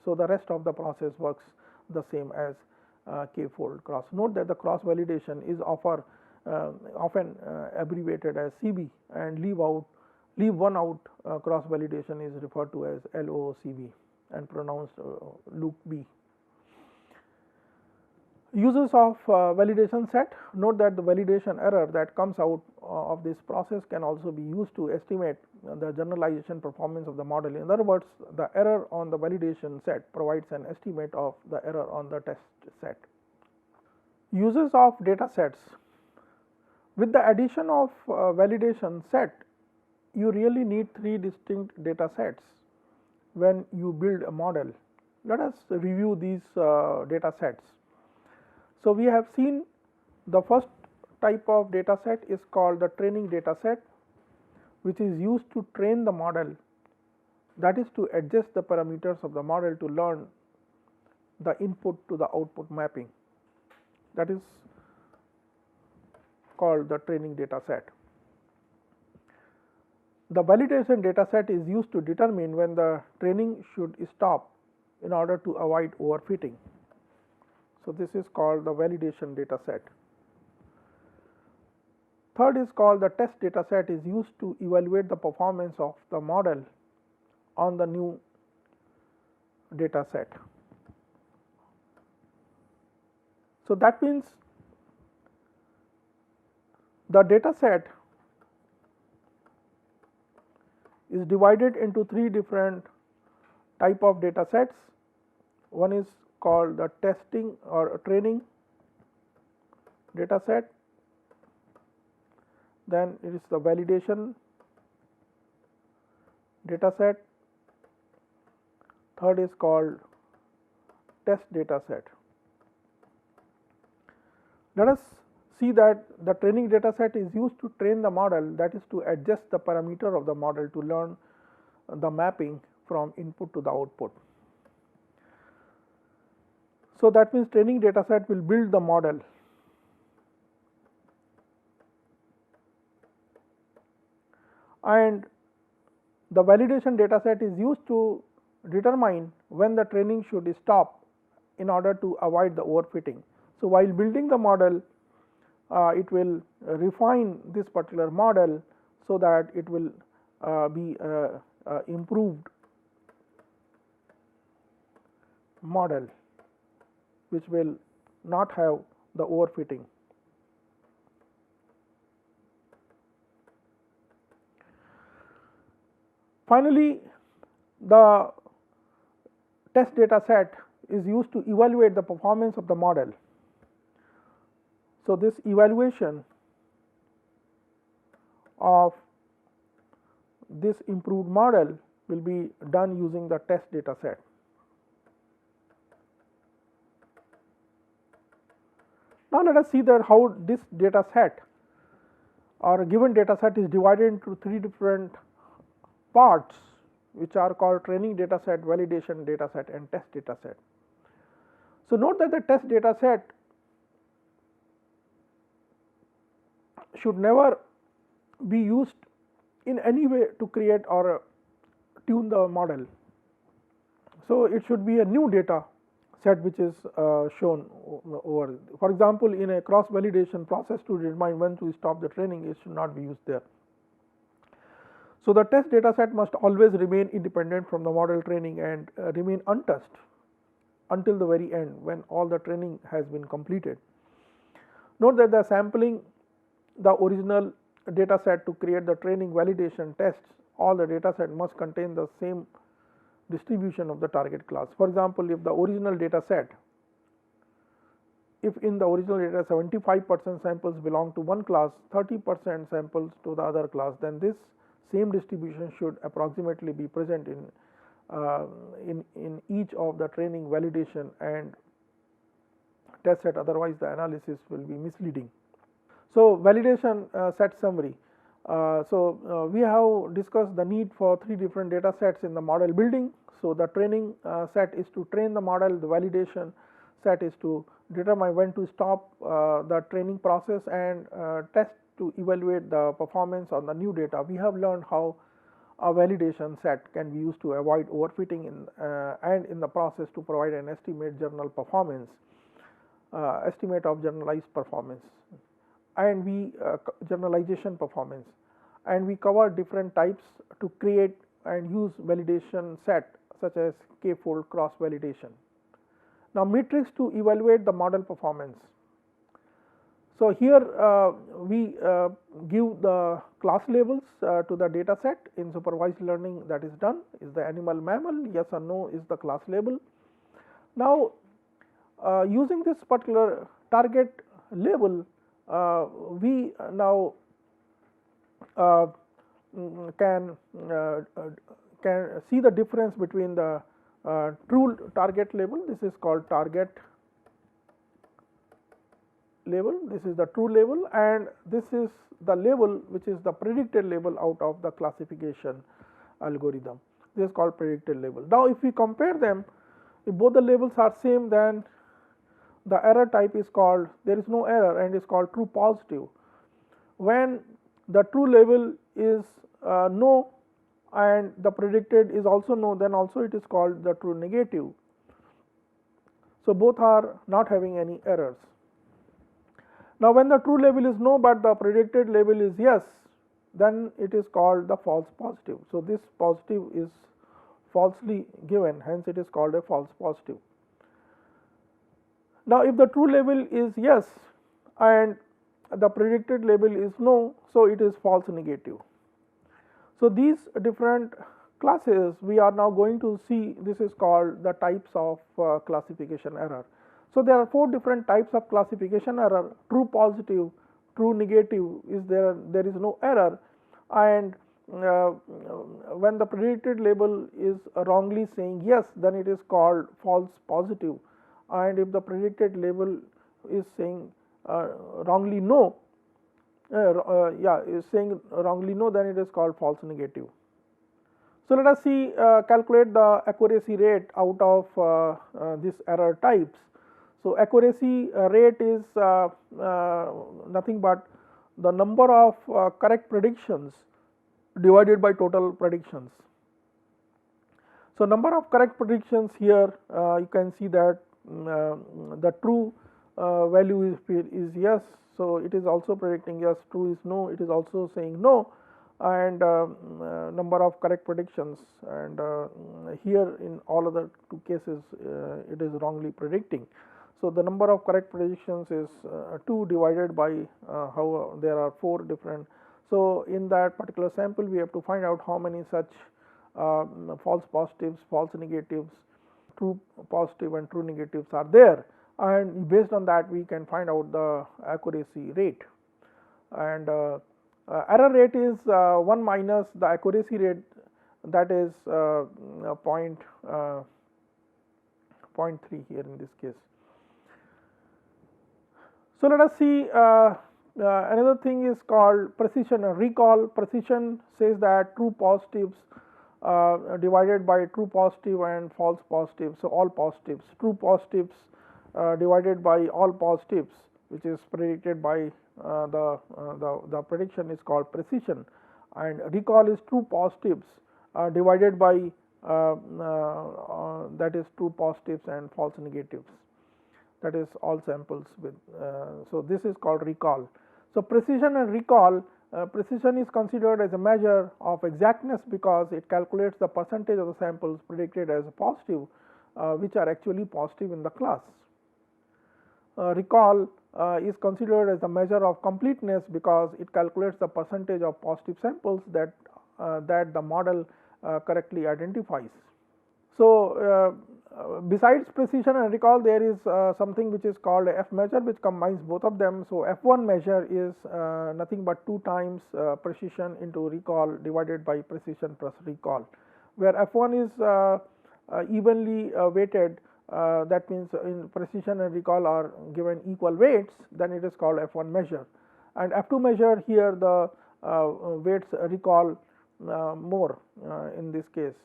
So, the rest of the process works the same as k-fold cross. Note that the cross validation is often abbreviated as CB, and leave one out cross validation is referred to as LOOCB and pronounced loop B. Uses of validation set. Note that the validation error that comes out of this process can also be used to estimate the generalization performance of the model. In other words, the error on the validation set provides an estimate of the error on the test set. Uses of data sets. With the addition of validation set, you really need three distinct data sets when you build a model. Let us review these data sets. So, we have seen the first type of data set is called the training data set, which is used to train the model, that is to adjust the parameters of the model to learn the input to the output mapping. That is called the training data set. The validation data set is used to determine when the training should stop in order to avoid overfitting. So, this is called the validation data set. Third is called the test data set, is used to evaluate the performance of the model on the new data set. So, that means the data set is divided into three different type of data sets. One is called the testing or training data set, then it is the validation data set, third is called test data set. Let us see that the training data set is used to train the model, that is to adjust the parameter of the model to learn the mapping from input to the output. So that means training data set will build the model, and the validation data set is used to determine when the training should stop in order to avoid the overfitting. So while building the model, it will refine this particular model so that it will be improved model which will not have the overfitting. Finally, the test data set is used to evaluate the performance of the model. So this evaluation of this improved model will be done using the test data set. Now let us see that how this data set or a given data set is divided into three different parts, which are called training data set, validation data set, and test data set. So note that the test data set should never be used in any way to create or tune the model. So it should be a new data set which is shown over. For example, in a cross validation process to determine when to stop the training, it should not be used there. So the test data set must always remain independent from the model training and remain untouched until the very end when all the training has been completed. Note that the sampling the original data set to create the training, validation, tests, all the data set must contain the same distribution of the target class. For example, if the original data set, if in the original data 75% samples belong to one class, 30% samples to the other class, then this same distribution should approximately be present in each of the training, validation, and test set. Otherwise, the analysis will be misleading. So validation set summary. We have discussed the need for three different data sets in the model building. So the training set is to train the model, the validation set is to determine when to stop the training process, and test to evaluate the performance on the new data. We have learned how a validation set can be used to avoid overfitting and in the process to provide an estimate of generalized performance, and generalization performance, and we cover different types to create and use validation set such as k-fold cross validation. Now metrics to evaluate the model performance. So here we give the class labels to the data set. In supervised learning, that is done. Is the animal mammal? Yes or no is the class label. Now using this particular target label, we now can see the difference between the true target label. This is called target label, this is the true label, and this is the label which is the predicted label out of the classification algorithm. This is called predicted label. Now if we compare them, if both the labels are same, then the error type is called, there is no error, and is called true positive. When the true label is no and the predicted is also no, then also it is called the true negative. So both are not having any errors. Now when the true label is no but the predicted label is yes, then it is called the false positive. So this positive is falsely given, hence it is called a false positive. Now if the true label is yes and the predicted label is no, so it is false negative. So these different classes we are now going to see, this is called the types of classification error. So there are 4 different types of classification error: true positive, true negative is there is no error, and when the predicted label is wrongly saying yes, then it is called false positive, and if the predicted label is saying wrongly no, is saying wrongly no, then it is called false negative. So, let us see calculate the accuracy rate out of this error types. So, accuracy rate is nothing but the number of correct predictions divided by total predictions. So, number of correct predictions here you can see that the true value is yes. So, it is also predicting yes, true is no, it is also saying no, and number of correct predictions, and here in all other two cases it is wrongly predicting. So, the number of correct predictions is 2 divided by how there are 4 different. So, in that particular sample we have to find out how many such false positives, false negatives, true positive and true negatives are there, and based on that we can find out the accuracy rate. And error rate is 1 minus the accuracy rate, that is 0.3 here in this case. So, let us see another thing is called precision and recall. Precision says that true positives divided by true positive and false positives. So, all positives, true positives divided by all positives, which is predicted by the prediction is called precision, and recall is true positives divided by that is true positives and false negatives, that is all samples with. So, this is called recall. So, precision and recall, precision is considered as a measure of exactness because it calculates the percentage of the samples predicted as positive which are actually positive in the class. Recall is considered as a measure of completeness because it calculates the percentage of positive samples that the model correctly identifies. So, besides precision and recall, there is something which is called F measure, which combines both of them. So, F1 measure is nothing but 2 times precision into recall divided by precision plus recall, where F1 is evenly weighted. That means in precision and recall are given equal weights, then it is called F1 measure. And F2 measure, here the weights recall more in this case,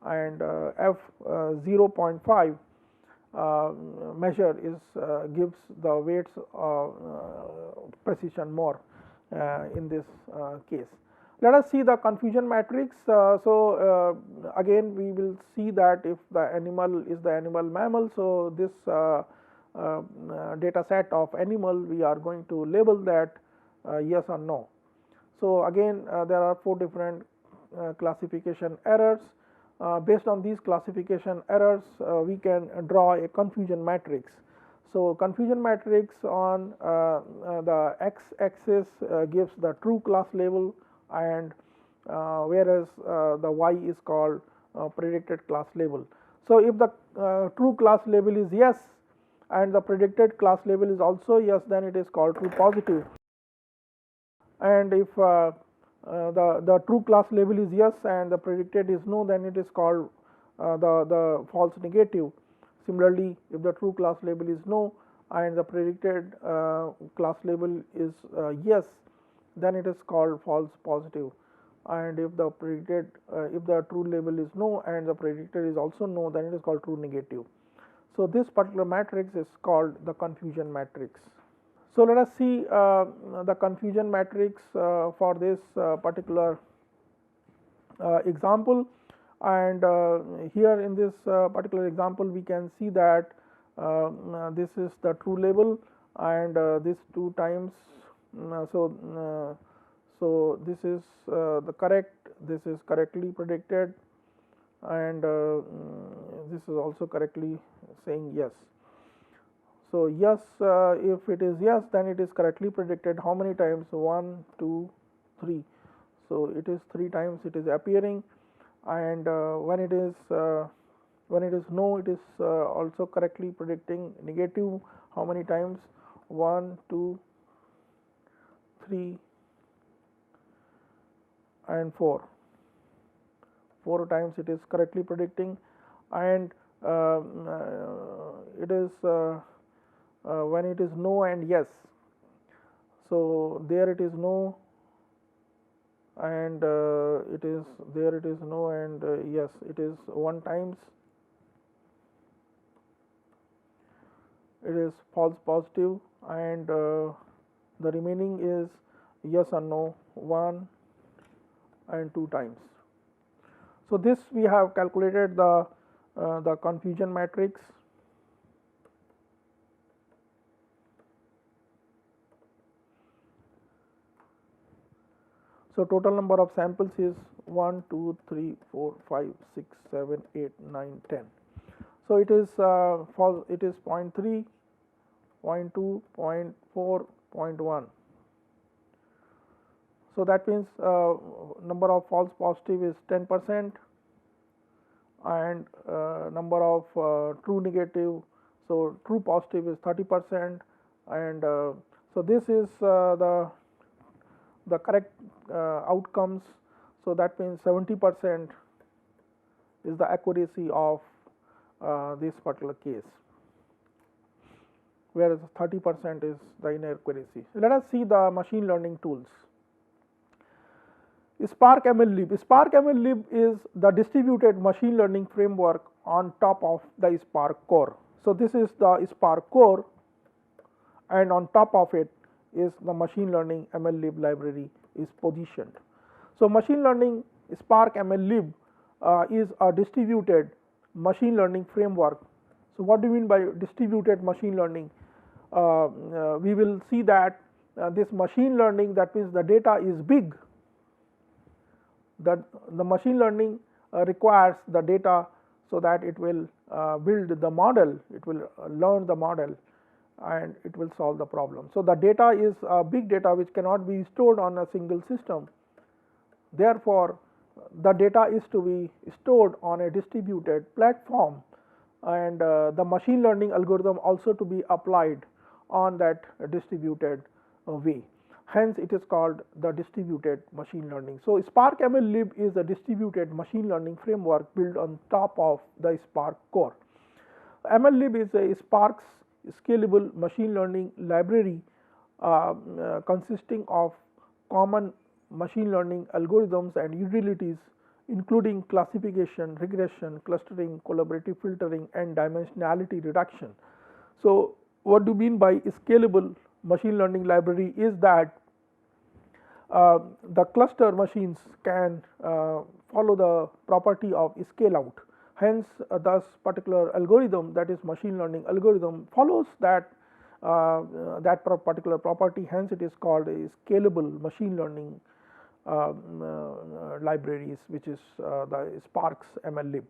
and F 0.5 measure is gives the weights precision more in this case. Let us see the confusion matrix. So, again we will see that if the animal is the animal mammal, so this data set of animal we are going to label that yes or no. So, again there are 4 different classification errors. Based on these classification errors we can draw a confusion matrix. So, confusion matrix on the x axis gives the true class label, and whereas the y is called predicted class label. So, if the true class label is yes and the predicted class label is also yes, then it is called true positive, and if the true class label is yes and the predicted is no, then it is called the false negative. Similarly, if the true class label is no and the predicted class label is yes, then it is called false positive, and if the predicted if the true label is no and the predicted is also no, then it is called true negative. So, this particular matrix is called the confusion matrix. So, let us see the confusion matrix for this particular example, and here in this particular example we can see that this is the true label, and this 2 times. So, this is the correct, this is correctly predicted, and this is also correctly saying yes. So, yes, if it is yes, then it is correctly predicted. How many times? 1, 2, 3. So, it is 3 times it is appearing, and when it is no, it is also correctly predicting. Negative, how many times? 1, 2, 3 and 4. 4 times it is correctly predicting, and it is when it is no and yes. So there it is no, and it is there it is no, and yes, it is 1 times, it is false positive, and the remaining is yes or no 1 and 2 times. So this we have calculated the confusion matrix. So total number of samples is 1, 2, 3, 4, 5, 6, 7, 8, 9, 10. So it is false. It is 0.3, 0.2, 0.4, 0.1. So that means number of false positive is 10%, and number of true negative, so true positive is 30%, and so this is the correct outcomes. So that means 70% is the accuracy of this particular case, whereas 30% is the inaccuracy. Let us see the machine learning tools. Spark-ML-lib. Spark-ML-lib is the distributed machine learning framework on top of the Spark core. So this is the Spark core, and on top of it is the machine learning ML-lib library is positioned. So machine learning Spark-ML-lib is a distributed machine learning framework. So what do you mean by distributed machine learning? We will see that this machine learning, that means the data is big, that the machine learning requires the data so that it will build the model, it will learn the model, and it will solve the problem. So the data is big data which cannot be stored on a single system. Therefore, the data is to be stored on a distributed platform, and the machine learning algorithm also to be applied on that distributed way. Hence, it is called the distributed machine learning. So Spark-ML-lib is a distributed machine learning framework built on top of the Spark core. ML-lib is a Spark's scalable machine learning library consisting of common machine learning algorithms and utilities, including classification, regression, clustering, collaborative filtering, and dimensionality reduction. So what do you mean by scalable machine learning library is that the cluster machines can follow the property of scale out. Hence, this particular algorithm, that is machine learning algorithm, follows that particular property. Hence, it is called a scalable machine learning libraries, which is the Spark's ML-lib.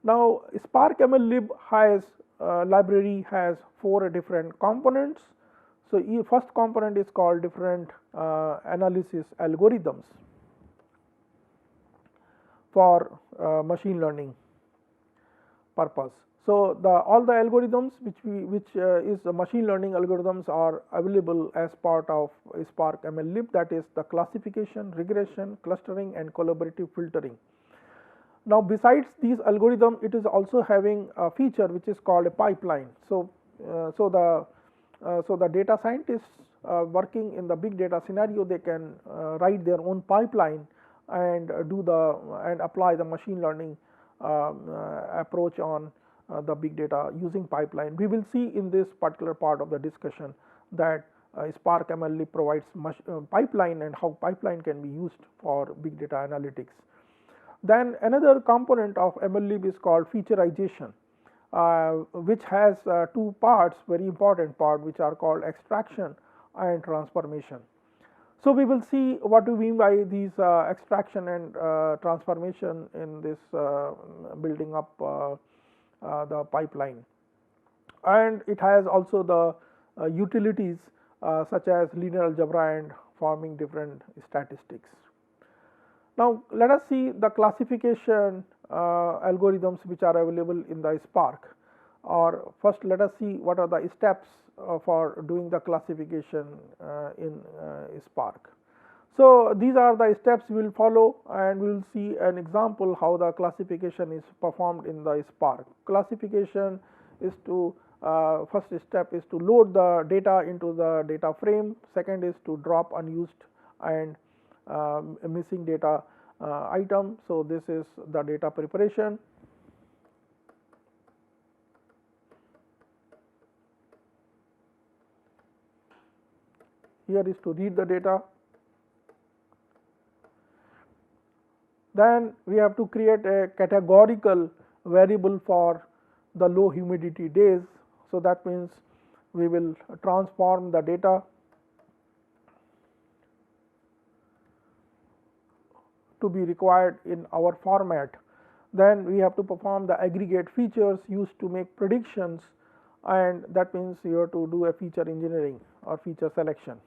Now, Spark-ML-lib has library has 4 different components. So first component is called different analysis algorithms for machine learning purpose. So all the algorithms which is the machine learning algorithms are available as part of Spark-ML-lib, that is the classification, regression, clustering, and collaborative filtering. Now, besides these algorithms, it is also having a feature which is called a pipeline. So the data scientists working in the big data scenario, they can write their own pipeline and apply the machine learning approach on the big data using pipeline. We will see in this particular part of the discussion that Spark-ML-lib provides pipeline and how pipeline can be used for big data analytics. Then another component of ML-lib is called featureization, which has 2 parts, very important part, which are called extraction and transformation. So we will see what we mean by these extraction and transformation in this building up the pipeline. And it has also the utilities such as linear algebra and forming different statistics. Now, let us see the classification algorithms which are available in the Spark. Or first, let us see what are the steps for doing the classification in Spark. So these are the steps we will follow, and we will see an example how the classification is performed in the Spark. Classification is to first step is to load the data into the data frame, second is to drop unused and missing data item. So, this is the data preparation. Here is to read the data. Then we have to create a categorical variable for the low humidity days. So, that means we will transform the data to be required in our format. Then we have to perform the aggregate features used to make predictions, and that means you have to do a feature engineering or feature selection.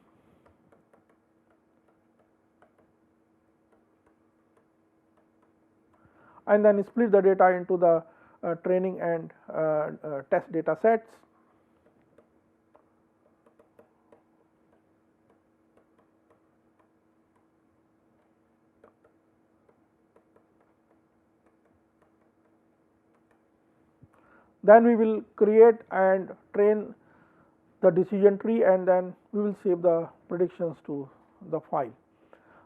And then split the data into the training and test data sets. Then we will create and train the decision tree, and then we will save the predictions to the file.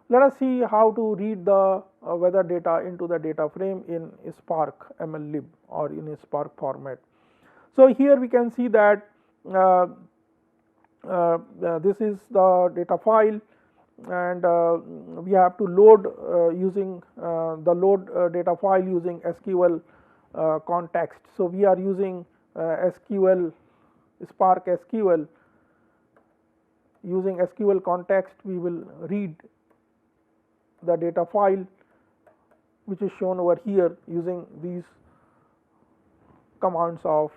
Let us see how to read the weather data into the data frame in Spark MLlib or in a Spark format. So, here we can see that this is the data file, and we have to load using the load data file using SQL context. So, we are using SQL, Spark SQL. Using SQL context, we will read the data file, which is shown over here using these commands of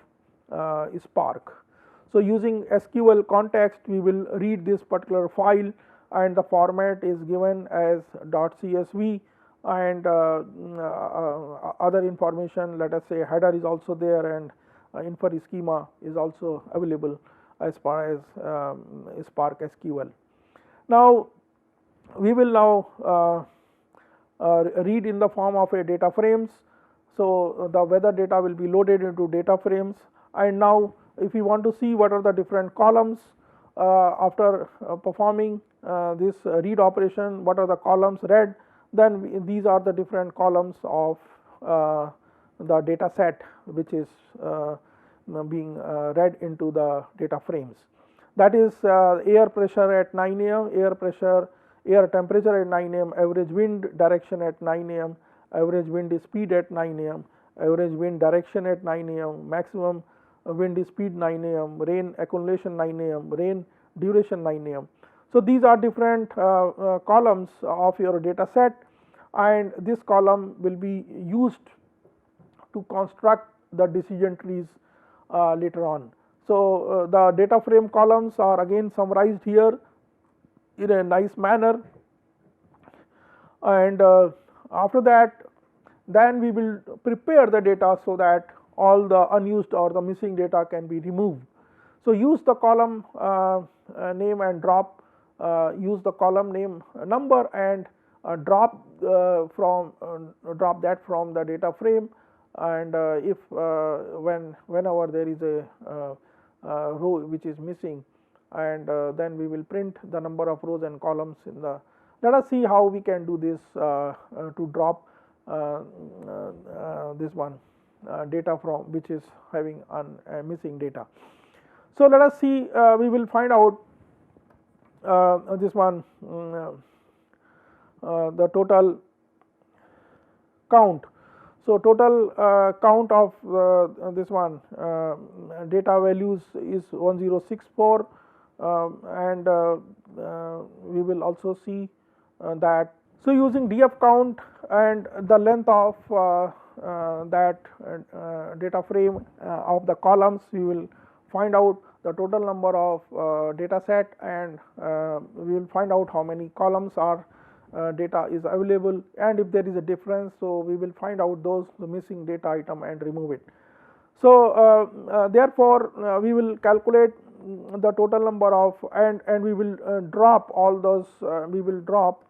Spark. So, using SQL context, we will read this particular file, and the format is given as .csv, and other information, let us say header is also there, and infer schema is also available as far as Spark SQL. Now, we will now read in the form of a data frames. So, the weather data will be loaded into data frames, and now if we want to see what are the different columns after performing this read operation, what are the columns read, then these are the different columns of the data set which is being read into the data frames. That is air pressure at 9 a.m., air temperature at 9 a.m., average wind direction at 9 a.m., average wind speed at 9 a.m., average wind direction at 9 a.m., maximum wind speed 9 a.m., rain accumulation 9 a.m., rain duration 9 a.m. So, these are different columns of your data set, and this column will be used to construct the decision trees later on. So, the data frame columns are again summarized here in a nice manner, and after that then we will prepare the data so that all the unused or the missing data can be removed. So, use the column name and drop, use the column name number and drop that from the data frame, and if whenever there is a row which is missing, and then we will print the number of rows and columns in the. Let us see how we can do this to drop this one data from which is having missing data. So, let us see, we will find out this one the total count. So, total count of this one data values is 1064, and we will also see that. So, using df count and the length of that data frame of the columns, we will find out the total number of data set, and we will find out how many columns are data is available, and if there is a difference, so we will find out those the missing data item and remove it. So, therefore, we will calculate the total number of, and we will drop all those, we will drop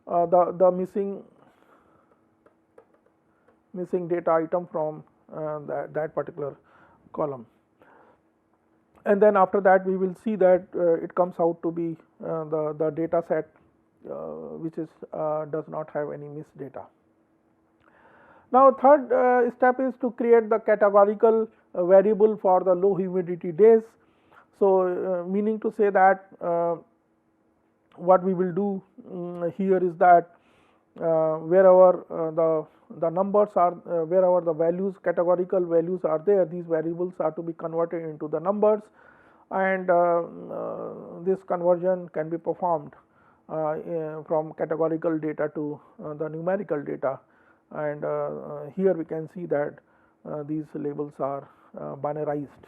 the missing data item from that particular column. And then after that we will see that it comes out to be the data set which is does not have any missed data. Now third step is to create the categorical variable for the low humidity days. So meaning to say that what we will do here is that wherever the numbers are wherever the values categorical values are there, these variables are to be converted into the numbers, and this conversion can be performed from categorical data to the numerical data. And here we can see that these labels are binarized.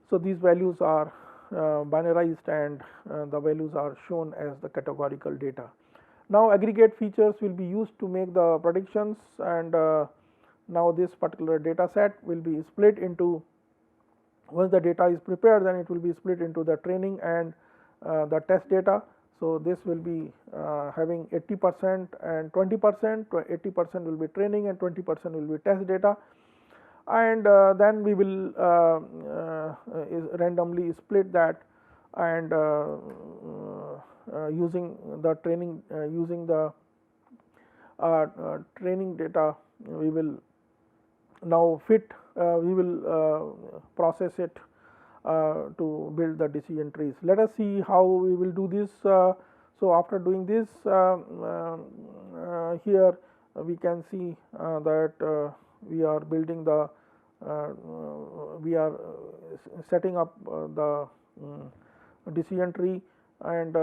So these values are binarized, and the values are shown as the categorical data. Now aggregate features will be used to make the predictions, and now this particular data set will be split into, once the data is prepared, then it will be split into the training and the test data. So this will be having 80% and 20%, 80% will be training and 20% will be test data, and then we will randomly split that, and using the training using the training data, we will now fit we will process it to build the decision trees. Let us see how we will do this. So after doing this, here we can see that we are building the we are setting up the decision tree, and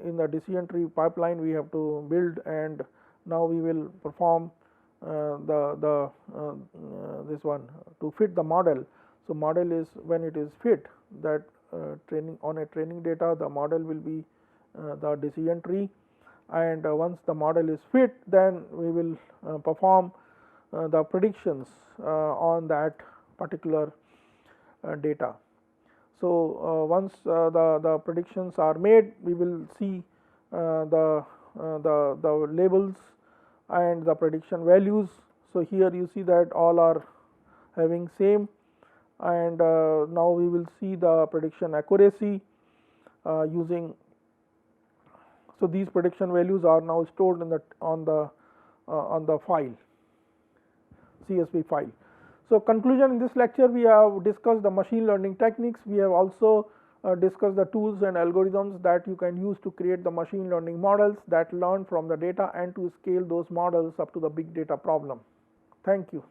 in the decision tree pipeline we have to build, and now we will perform this one to fit the model. So model is, when it is fit, that training on a training data, the model will be the decision tree, and once the model is fit, then we will perform the predictions on that particular data. So once the predictions are made, we will see the labels and the prediction values. So here you see that all are having same, and now we will see the prediction accuracy using. So these prediction values are now stored in the on the file, CSV file. So conclusion, in this lecture we have discussed the machine learning techniques. We have also discussed the tools and algorithms that you can use to create the machine learning models that learn from the data and to scale those models up to the big data problem. Thank you.